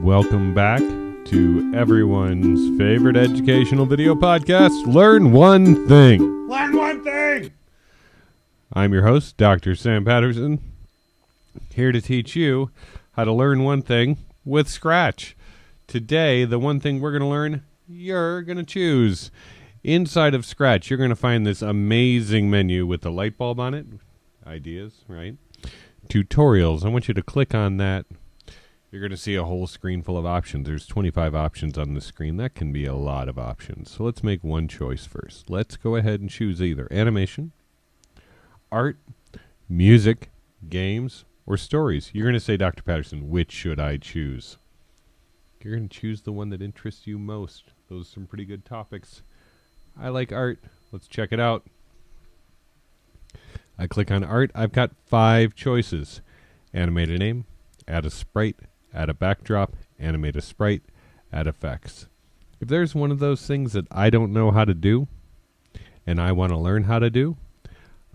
Welcome back to everyone's favorite educational video podcast, Learn One Thing. Learn one thing! I'm your host, Dr. Sam Patterson, here to teach you how to learn one thing with Scratch. Today, the one thing we're going to learn, you're going to choose. Inside of Scratch, you're going to find this amazing menu with the light bulb on it. Ideas, right? Tutorials. I want you to click on that. You're going to see a whole screen full of options. There's 25 options on the screen. That can be a lot of options. So let's make one choice first. Let's go ahead and choose either animation, art, music, games, or stories. You're going to say, Dr. Patterson, which should I choose? You're going to choose the one that interests you most. Those are some pretty good topics. I like art. Let's check it out. I click on art. I've got 5 choices. Animate a name, add a sprite, add a backdrop, animate a sprite, add effects. If there's one of those things that I don't know how to do and I want to learn how to do,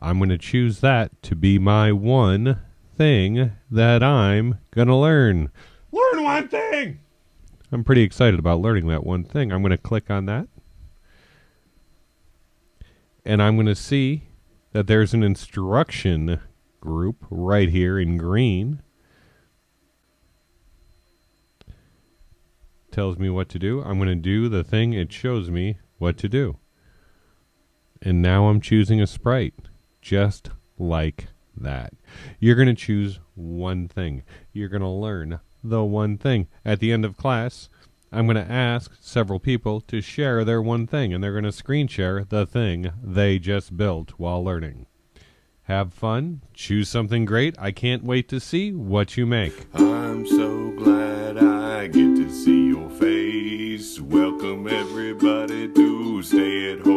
I'm going to choose that to be my one thing that I'm going to learn. Learn one thing! I'm pretty excited about learning that one thing. I'm going to click on that. And I'm going to see that there's an instruction group right here in green. Tells me what to do. I'm going to do the thing it shows me what to do. And now I'm choosing a sprite. Just like that. You're going to choose one thing. You're going to learn the one thing. At the end of class, I'm going to ask several people to share their one thing, and they're going to screen share the thing they just built while learning. Have fun. Choose something great. I can't wait to see what you make. I'm so glad I get to see your face. Welcome everybody to stay at home.